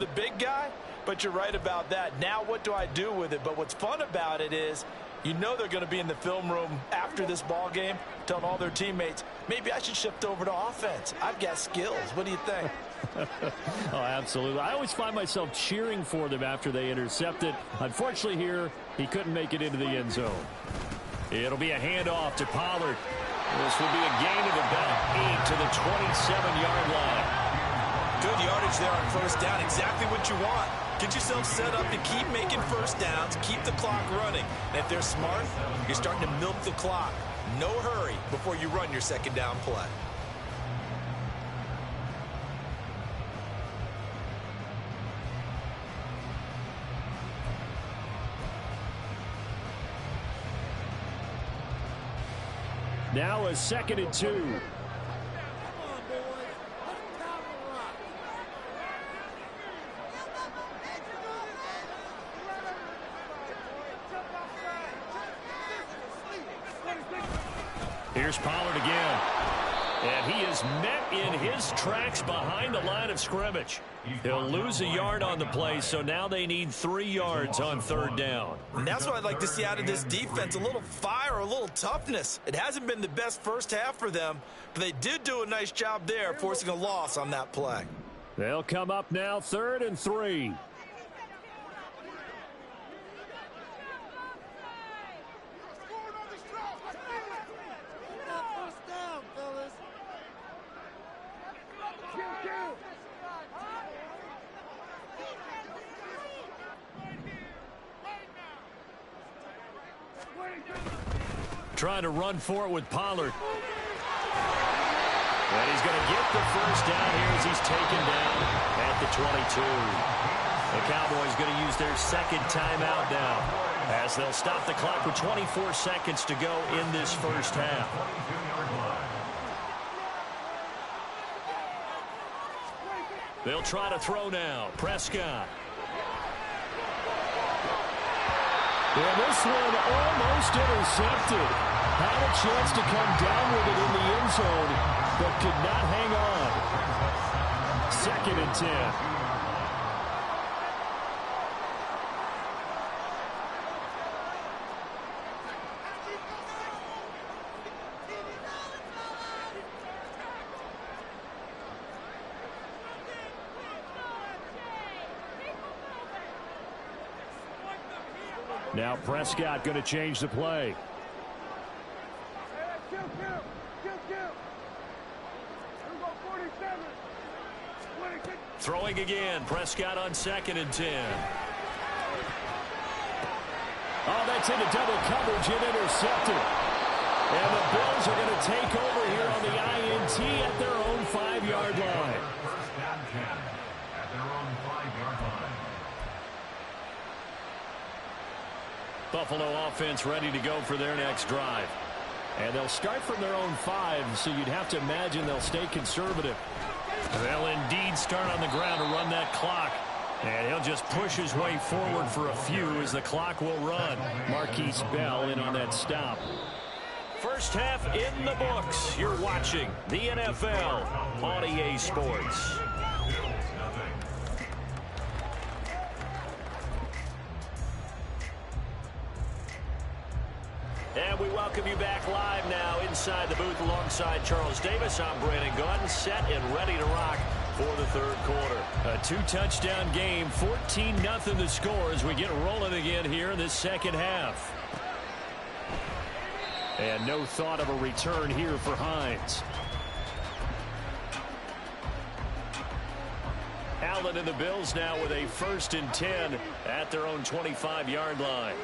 the big guy, but you're right about that. Now what do I do with it? But what's fun about it is you know they're going to be in the film room after this ball game telling all their teammates, maybe I should shift over to offense. I've got skills. What do you think? Oh, absolutely. I always find myself cheering for them after they intercept it. Unfortunately here, he couldn't make it into the end zone. It'll be a handoff to Pollard. This will be a gain of about 8 to the 27-yard line. Good yardage there on first down. Exactly what you want. Get yourself set up to keep making first downs, keep the clock running. And if they're smart, you're starting to milk the clock. No hurry before you run your second down play. Now a 2nd and 2. Here's Pollard again. And he is met in his tracks behind the line of scrimmage. He'll lose a yard on the play, so now they need 3 yards on 3rd down. And that's what I'd like to see out of this defense, a little fire, a little toughness. It hasn't been the best first half for them, but they did do a nice job there, forcing a loss on that play. They'll come up now 3rd and 3. Trying to run for it with Pollard. And he's going to get the first down here as he's taken down at the 22. The Cowboys going to use their 2nd timeout now as they'll stop the clock with 24 seconds to go in this first half. They'll try to throw now. Prescott. And this one almost intercepted. Had a chance to come down with it in the end zone, but could not hang on. 2nd and 10. Now Prescott going to change the play. Throwing again. Prescott on 2nd and 10. Oh, that's into double coverage and intercepted. And the Bills are going to take over here on the INT at their own 5-yard line. Buffalo offense ready to go for their next drive. And they'll start from their own 5, so you'd have to imagine they'll stay conservative. They'll indeed start on the ground to run that clock. And he'll just push his way forward for a few as the clock will run. Marquise Bell in on that stop. First half in the books. You're watching the NFL on EA Sports. And we welcome you back live now inside the booth alongside Charles Davis. I'm Brandon Gaudin, set and ready to rock for the 3rd quarter. A 2-touchdown game, 14-0 the score as we get rolling again here in this 2nd half. And no thought of a return here for Hines. Allen and the Bills now with a 1st and 10 at their own 25-yard line.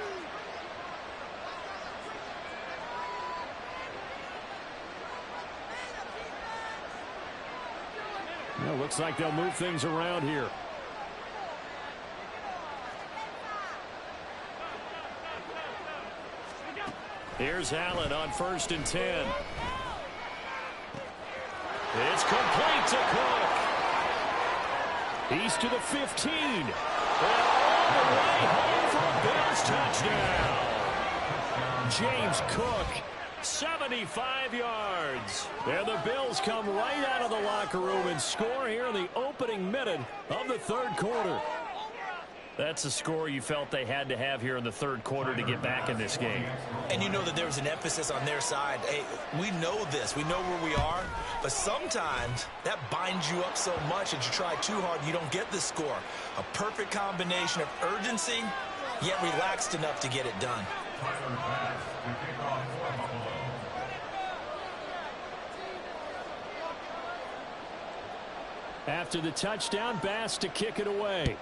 Well, looks like they'll move things around here. Here's Allen on 1st and 10. It's complete to Cook. He's to the 15. And all the way home for a Bills touchdown. James Cook 75 yards. And the Bills come right out of the locker room and score here in the opening minute of the third quarter. That's a score you felt they had to have here in the third quarter to get back in this game. And you know that there was an emphasis on their side. Hey, we know this. We know where we are. But sometimes that binds you up so much that you try too hard and you don't get the score. A perfect combination of urgency, yet relaxed enough to get it done. After the touchdown, Bass to kick it away.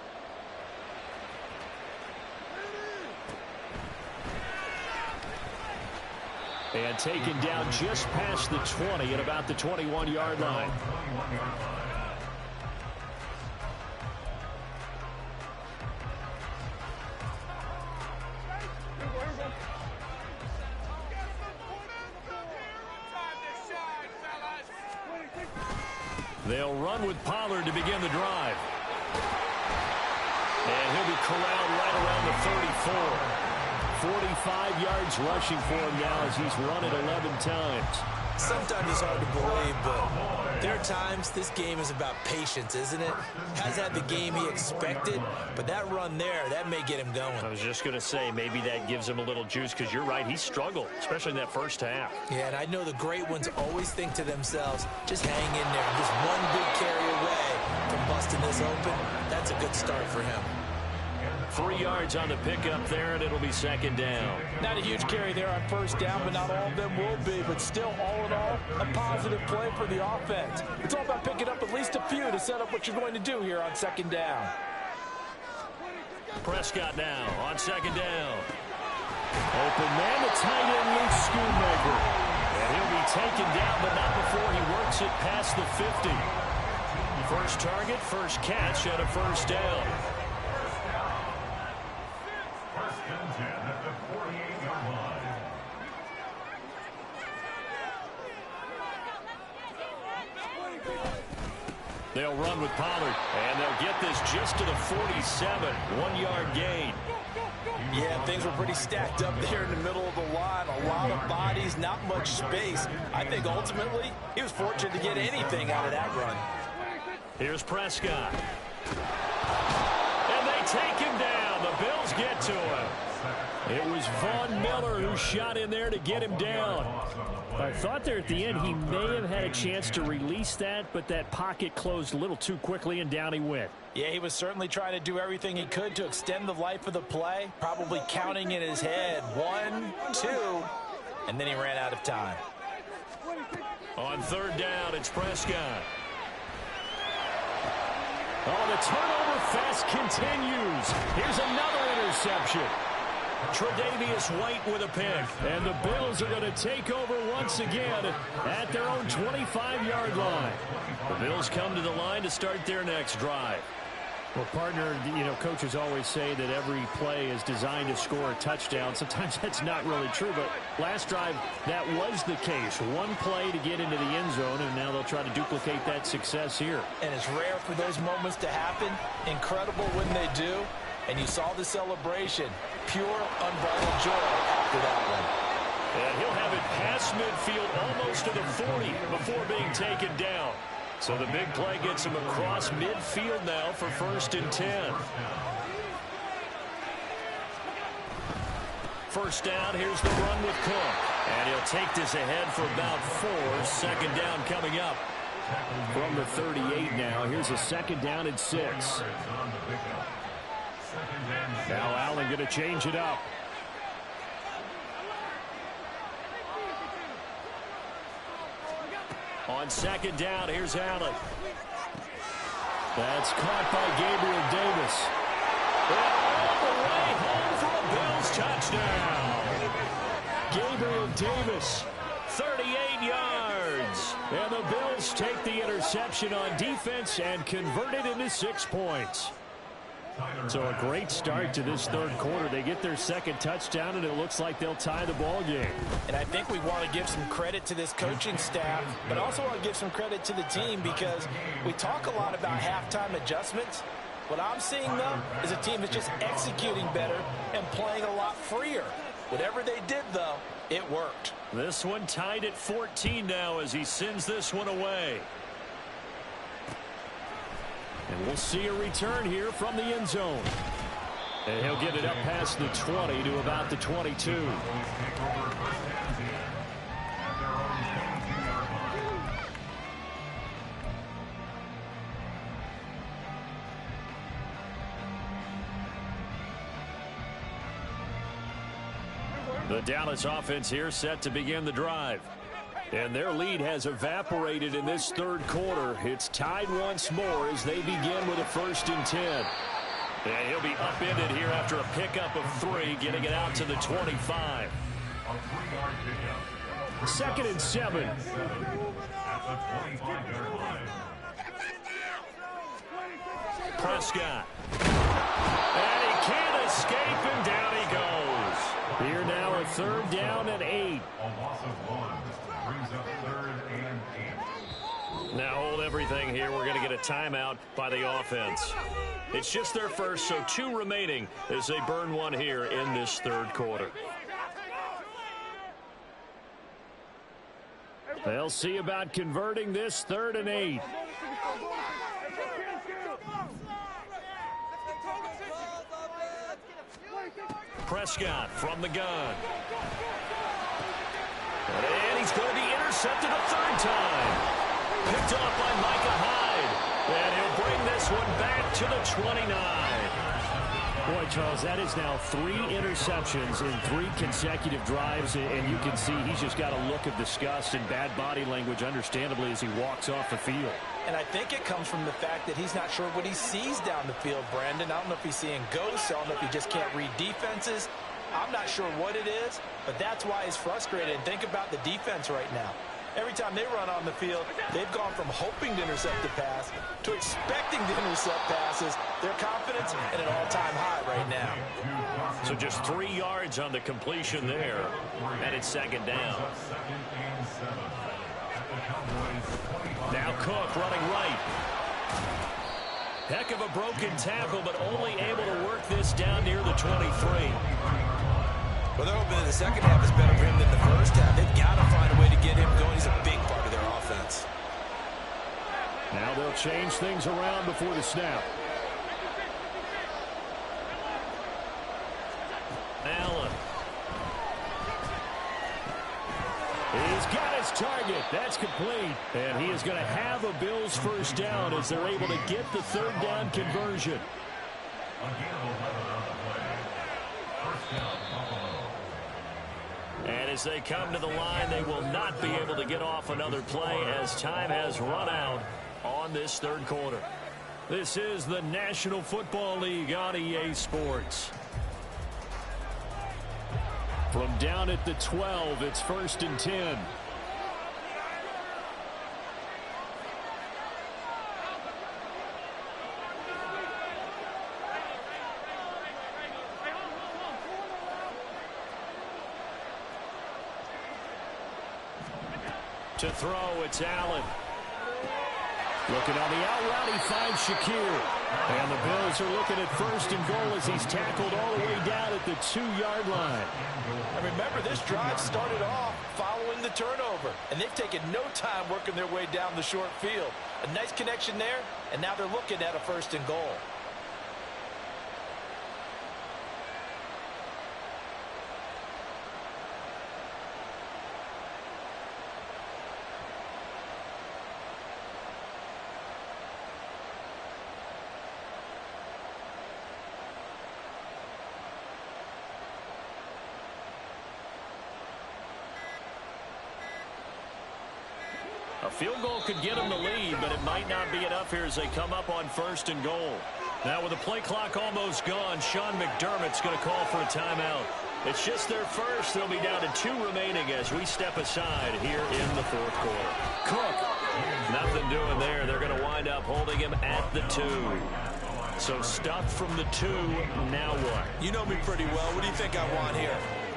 And taken down just past the 20 at about the 21-yard line. They'll run with Pollard to begin the drive. And he'll be corralled right around the 34. 45 yards rushing for him now as he's run it 11 times. Sometimes it's hard to believe, but there are times this game is about patience, isn't it? Has had the game he expected, but that run there, that may get him going. I was just going to say, maybe that gives him a little juice because you're right, he struggled, especially in that first half. Yeah, and I know the great ones always think to themselves, just hang in there. Just one big carry away from busting this open. That's a good start for him. 3 yards on the pickup there, and it'll be second down. Not a huge carry there on first down, but not all of them will be. But still, all in all, a positive play for the offense. It's all about picking up at least a few to set up what you're going to do here on second down. Prescott now on second down. Open man, the tight end, Luke Schoonmaker. And he'll be taken down, but not before he works it past the 50. First target, first catch, and a first down. They'll run with Pollard, and they'll get this just to the 47, 1-yard gain. Yeah, things were pretty stacked up there in the middle of the line. A lot of bodies, not much space. I think ultimately he was fortunate to get anything out of that run. Here's Prescott. And they take him down. The Bills get to him. It was Von Miller who shot in there to get him down. I thought there at the end he may have had a chance to release that, but that pocket closed a little too quickly, and down he went. Yeah, he was certainly trying to do everything he could to extend the life of the play, probably counting in his head 1, 2, and then he ran out of time. On third down, it's Prescott. Oh, the turnover fest continues. Here's another interception. Tre'Davious White with a pick. And the Bills are going to take over once again at their own 25-yard line. The Bills come to the line to start their next drive. Well, partner, you know, coaches always say that every play is designed to score a touchdown. Sometimes that's not really true, but last drive, that was the case. One play to get into the end zone, and now they'll try to duplicate that success here. And it's rare for those moments to happen. Incredible when they do. And you saw the celebration. Pure, unbridled joy after that one. And he'll have it past midfield almost to the 40 before being taken down. So the big play gets him across midfield now for 1st and 10. First down, here's the run with Cook. And he'll take this ahead for about 4. Second down coming up. From the 38 now, here's a second down and 6. Now Allen going to change it up. On second down, here's Allen. That's caught by Gabriel Davis. And all the way home for a Bills touchdown. Gabriel Davis, 38 yards. And the Bills take the interception on defense and convert it into 6 points. So a great start to this third quarter. They get their second touchdown, and it looks like they'll tie the ball game. And I think we want to give some credit to this coaching staff, but also want to give some credit to the team because we talk a lot about halftime adjustments. What I'm seeing, though, is a team that's just executing better and playing a lot freer. Whatever they did, though, it worked. This one tied at 14 now as he sends this one away. And we'll see a return here from the end zone. And he'll get it up past the 20 to about the 22. The Dallas offense here set to begin the drive. And their lead has evaporated in this third quarter. It's tied once more as they begin with a 1st and 10. And he'll be upended here after a pickup of 3, getting it out to the 25. 2nd and 7. Prescott. And he can't escape, and down he goes. Here now a 3rd down and 8. A loss of 1 brings up 3rd and 8. Now hold everything here. We're going to get a timeout by the offense. It's just their first, so 2 remaining as they burn 1 here in this third quarter. They'll see about converting this 3rd and 8. Prescott from the gun. And he's going to be intercepted a 3rd time. Picked off by Micah Hyde. And he'll bring this one back to the 29. Boy, Charles, that is now 3 interceptions in 3 consecutive drives. And you can see he's just got a look of disgust and bad body language, understandably, as he walks off the field. And I think it comes from the fact that he's not sure what he sees down the field, Brandon. I don't know if he's seeing ghosts. I don't know if he just can't read defenses. I'm not sure what it is, but that's why he's frustrated. And think about the defense right now. Every time they run on the field, they've gone from hoping to intercept the pass to expecting to intercept passes. Their confidence at an all-time high right now. So just 3 yards on the completion there, and it's 2nd down. Now Cook running right. Heck of a broken tackle, but only able to work this down near the 23. Well, they're hoping that the second half is better for him than the first half. They've got to find a way to get him going. He's a big part of their offense. Now they'll change things around before the snap. Allen. He's got his target. That's complete. And he is going to have a Bills 1st down as they're able to get the 3rd down conversion. And as they come to the line, they will not be able to get off another play as time has run out on this third quarter. This is the National Football League on EA Sports. From down at the 12, it's 1st and 10. To throw, it's Allen. Looking on the out route, he finds Shakir. And the Bills are looking at 1st and goal as he's tackled all the way down at the 2-yard line. And remember, this drive started off following the turnover. And they've taken no time working their way down the short field. A nice connection there, and now they're looking at a 1st and goal. A field goal could get them the lead, but it might not be enough here as they come up on 1st and goal. Now with the play clock almost gone, Sean McDermott's going to call for a timeout. It's just their first. They'll be down to 2 remaining as we step aside here in the 4th quarter. Cook, nothing doing there. They're going to wind up holding him at the 2. So stuffed from the 2, now what? You know me pretty well. What do you think I want here?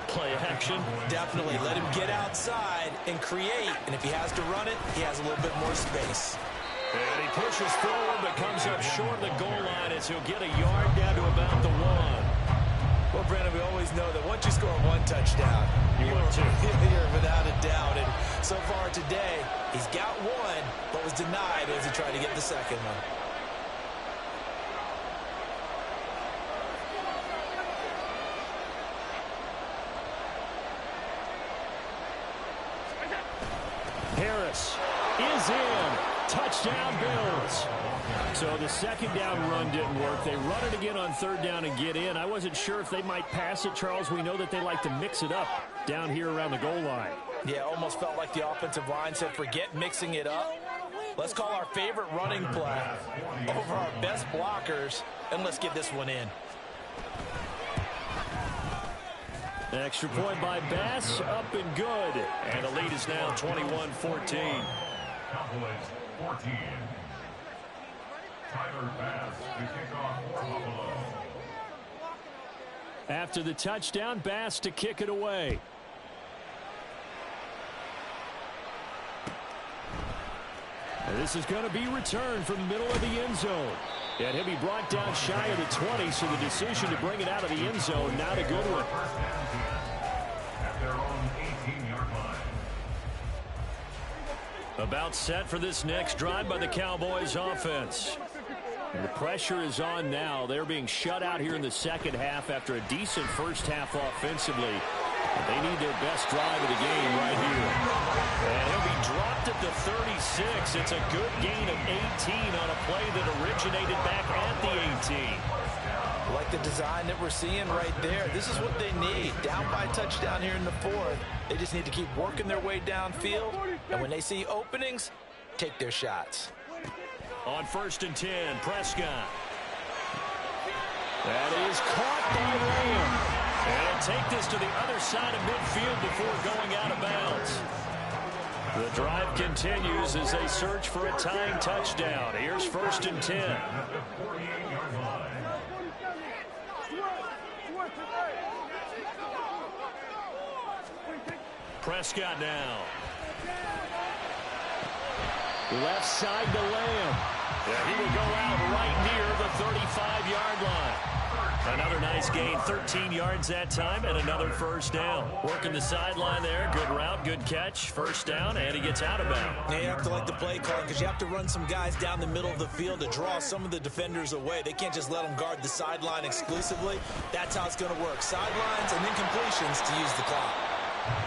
Play action? Definitely. Let him get outside and create. And if he has to run it, he has a little bit more space. And he pushes forward but comes up short of the goal line as he'll get a yard down to about the 1. Well, Brandon, we always know that once you score one touchdown, you're without a doubt. And so far today, he's got one, but was denied as he tried to get the second one. Harris is in. Touchdown, Bills. So the second down run didn't work. They run it again on third down and get in. I wasn't sure if they might pass it, Charles. We know that they like to mix it up down here around the goal line. Yeah, almost felt like the offensive line said, forget mixing it up. Let's call our favorite running play over our best blockers, and let's get this one in. Extra point by Bass, up and good. And the lead is now 21-14. Cowboys 14. Tyler Bass to kick off for Buffalo. After the touchdown, Bass to kick it away. And this is going to be returned from the middle of the end zone. And he'll be brought down shy of the 20, so the decision to bring it out of the end zone, not a good one. At their own 18-yard line. About set for this next drive by the Cowboys offense. And the pressure is on now. They're being shut out here in the second half after a decent first half offensively. And they need their best drive of the game right here. And he'll be dropped at the 36. It's a good gain of 18 on a play that originated back at the 18. Like the design that we're seeing right there. This is what they need. Down by a touchdown here in the fourth. They just need to keep working their way downfield. And when they see openings, take their shots. On 1st and 10, Prescott. That is caught by Lamb. And he'll take this to the other side of midfield before going out of bounds. The drive continues as they search for a tying touchdown. Here's 1st and 10. Prescott now. Left side to Lamb. Yeah, he will go out right near the 35-yard line. Another nice gain, 13 yards that time, and another first down. Working the sideline there. Good route, good catch. First down, and he gets out of bounds. Now you have to like the play call because you have to run some guys down the middle of the field to draw some of the defenders away. They can't just let them guard the sideline exclusively. That's how it's going to work. Sidelines and then completions to use the clock.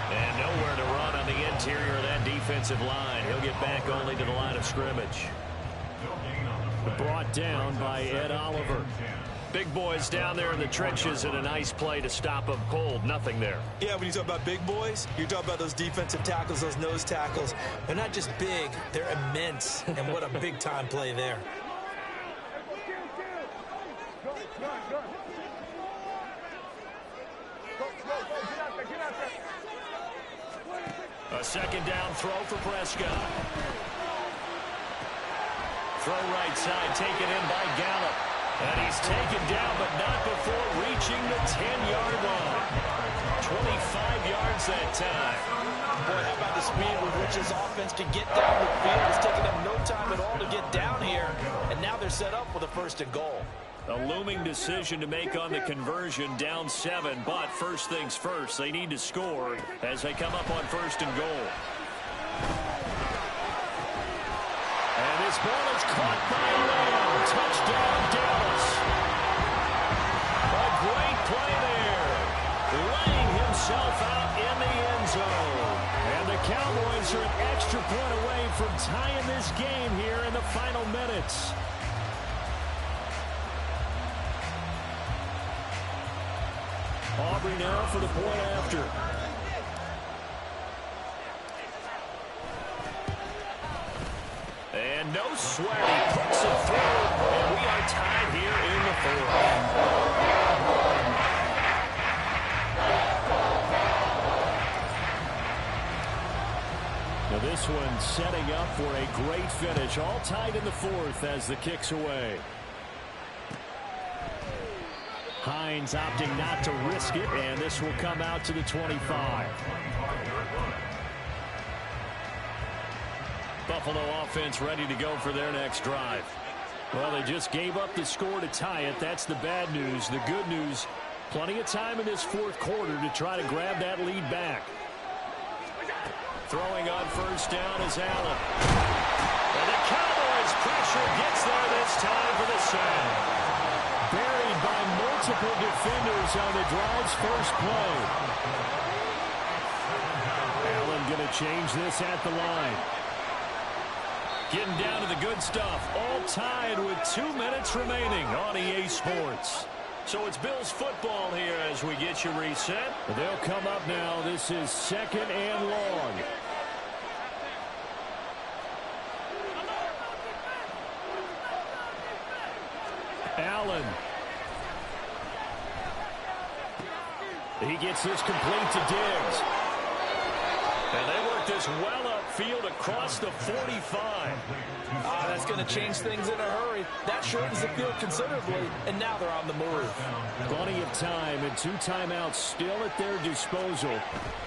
And nowhere to run on the interior of that defensive line. He'll get back only to the line of scrimmage. Brought down by Ed Oliver. Big boys down there in the trenches, and a nice play to stop them cold. Nothing there. Yeah, when you talk about big boys, you're talking about those defensive tackles, those nose tackles. They're not just big, they're immense. And what a big-time play there. A second down throw for Prescott. Throw right side, taken in by Gallup. And he's taken down, but not before reaching the 10-yard line. 25 yards that time. Boy, how about the speed with which this offense can get down the field? It's taken them no time at all to get down here. And now they're set up with a 1st and goal. A looming decision to make on the conversion, down 7. But first things first, they need to score as they come up on 1st and goal. And this ball is caught by Lamb. Touchdown, Dallas. A great play there. Laying himself out in the end zone. And the Cowboys are an extra point away from tying this game here in the final minutes. Aubrey now for the point after. And no sweat. He puts it through. And we are tied here in the fourth. Now this one setting up for a great finish. All tied in the fourth as the kick's away. Hines opting not to risk it, and this will come out to the 25. Buffalo offense ready to go for their next drive. Well, they just gave up the score to tie it. That's the bad news. The good news, Plenty of time in this fourth quarter to try to grab that lead back. Throwing on first down is Allen. And the Cowboys pressure gets there this time for the sack. Buried by multiple defenders on the drive's first play. Allen going to change this at the line. Getting down to the good stuff. All tied with 2 minutes remaining on EA Sports. So it's Bills football here as we get you reset. They'll come up now. This is 2nd and long. Allen. He gets this complete to Diggs. And they work this well upfield across the 45. That's going to change things in a hurry. That shortens the field considerably, and now they're on the move. Plenty of time and 2 timeouts still at their disposal.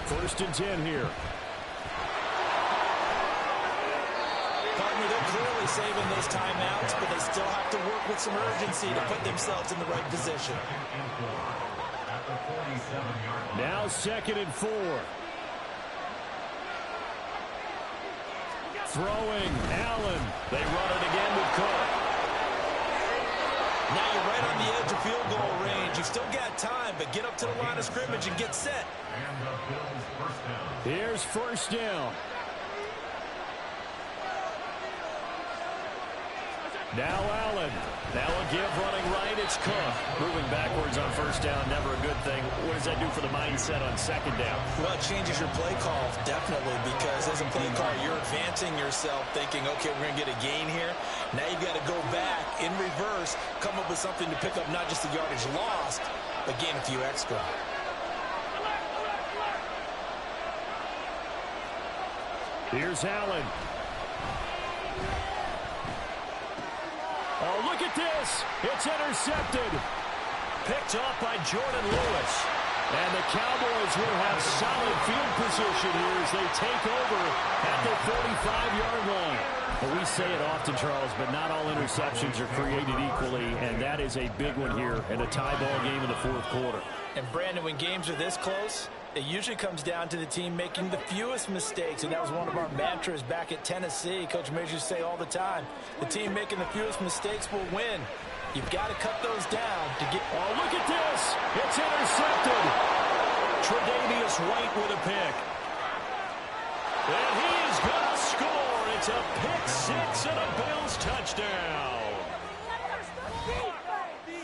1st and 10 here. Partner, they're clearly saving those timeouts, but they still have to work with some urgency to put themselves in the right position. Now 2nd and 4. Throwing, Allen. They run it again with Cook. Now you're right on the edge of field goal range. You've still got time, but get up to the line of scrimmage and get set. Here's first down. Now Allen. Now a give running right. It's Cook. Moving backwards on first down, never a good thing. What does that do for the mindset on 2nd down? Well, it changes your play call, definitely, because as a play call, you're advancing yourself thinking, okay, we're going to get a gain here. Now you've got to go back in reverse, come up with something to pick up not just the yardage lost, but gain a few extra. Here's Allen. Oh, look at this. It's intercepted. Picked off by Jordan Lewis. And the Cowboys will have solid field position here as they take over at the 45-yard line. Well, we say it often, Charles, but not all interceptions are created equally, and that is a big one here in a tie ball game in the fourth quarter. And, Brandon, when games are this close, it usually comes down to the team making the fewest mistakes, and that was one of our mantras back at Tennessee. Coach Major used to say all the time, the team making the fewest mistakes will win. You've got to cut those down to get... Oh, look at this! It's intercepted! Tre'Davious White with a pick. And he is going to score! It's a pick six and a Bills touchdown!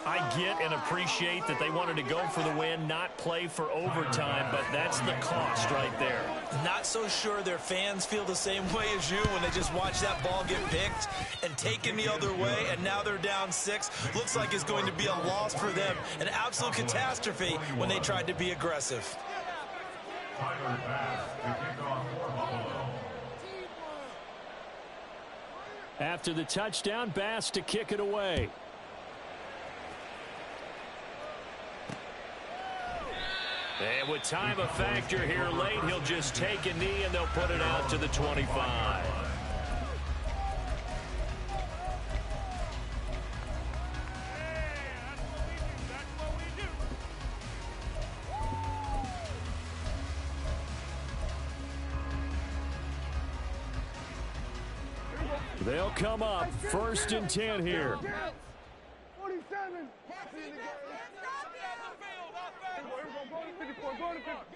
I get and appreciate that they wanted to go for the win, not play for overtime, but that's the cost right there. Not so sure their fans feel the same way as you when they just watch that ball get picked and taken the other way, and now they're down 6. Looks like it's going to be a loss for them. An absolute catastrophe when they tried to be aggressive. After the touchdown, Bass to kick it away. And with time a factor here late, he'll just take a knee and they'll put it out to the 25. They'll come up 1st and 10 here. 47.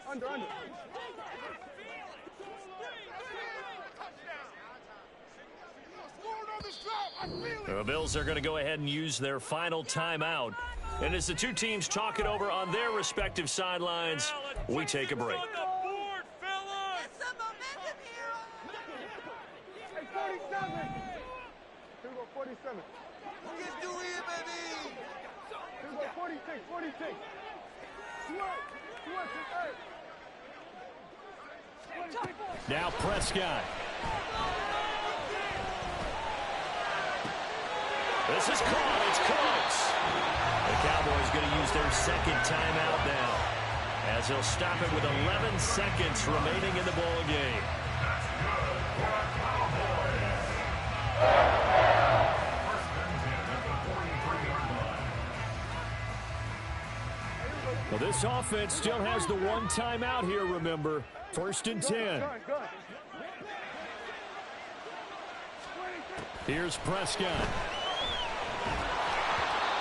Under. The Bills are going to go ahead and use their final timeout. And as the two teams talk it over on their respective sidelines, we take a break. Hey, 47. Here we go, 47. Let's do it, baby. Here we go, 46, 46. Now Prescott. This is caught. It's Cooks. The Cowboys going to use their second timeout now, as they'll stop it with 11 seconds remaining in the ball game. Well, this offense still has the one timeout here, remember. 1st and 10. Here's Prescott.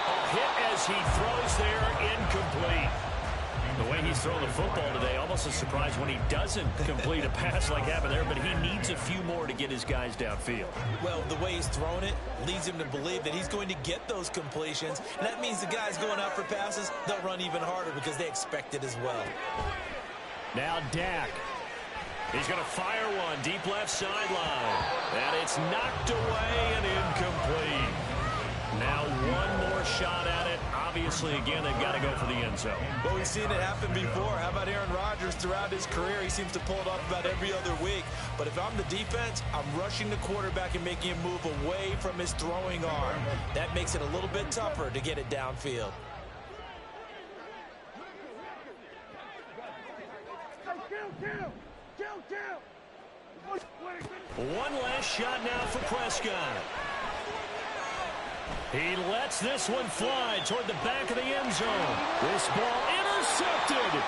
A hit as he throws there, incomplete. The way he's throwing the football today, almost a surprise when he doesn't complete a pass like happened there, but he needs a few more to get his guys downfield. Well, the way he's thrown it leads him to believe that he's going to get those completions, and that means the guys going out for passes, they'll run even harder because they expect it as well. Now Dak. He's going to fire one deep left sideline, and it's knocked away and incomplete. Now one more shot at it. Obviously, again, they've got to go for the end zone. Well, we've seen it happen before. How about Aaron Rodgers throughout his career? He seems to pull it off about every other week. But if I'm the defense, I'm rushing the quarterback and making him move away from his throwing arm. That makes it a little bit tougher to get it downfield. One last shot now for Prescott. He lets this one fly toward the back of the end zone. This ball intercepted.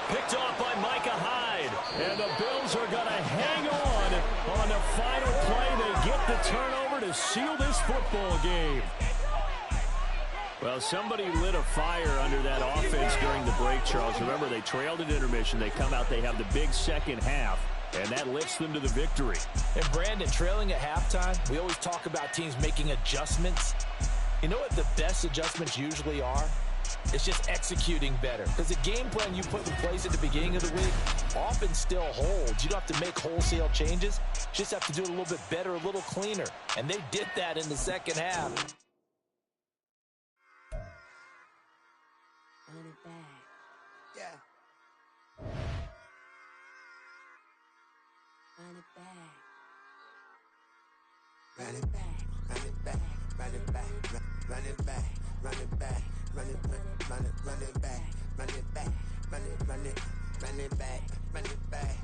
Picked off by Micah Hyde. And the Bills are going to hang on the final play. They get the turnover to seal this football game. Well, somebody lit a fire under that offense during the break, Charles. Remember, they trailed at intermission. They come out, they have the big second half, and that lifts them to the victory. And Brandon, trailing at halftime, we always talk about teams making adjustments. You know what the best adjustments usually are? It's just executing better. Because the game plan you put in place at the beginning of the week often still holds. You don't have to make wholesale changes. You just have to do it a little bit better, a little cleaner. And they did that in the second half. Run it back. Yeah. Run it back. Run it back. Run it back. Run it back. Run it back. Run it back. Run it back. Run it back. Run it back. Run it back. Run it back. Run it back.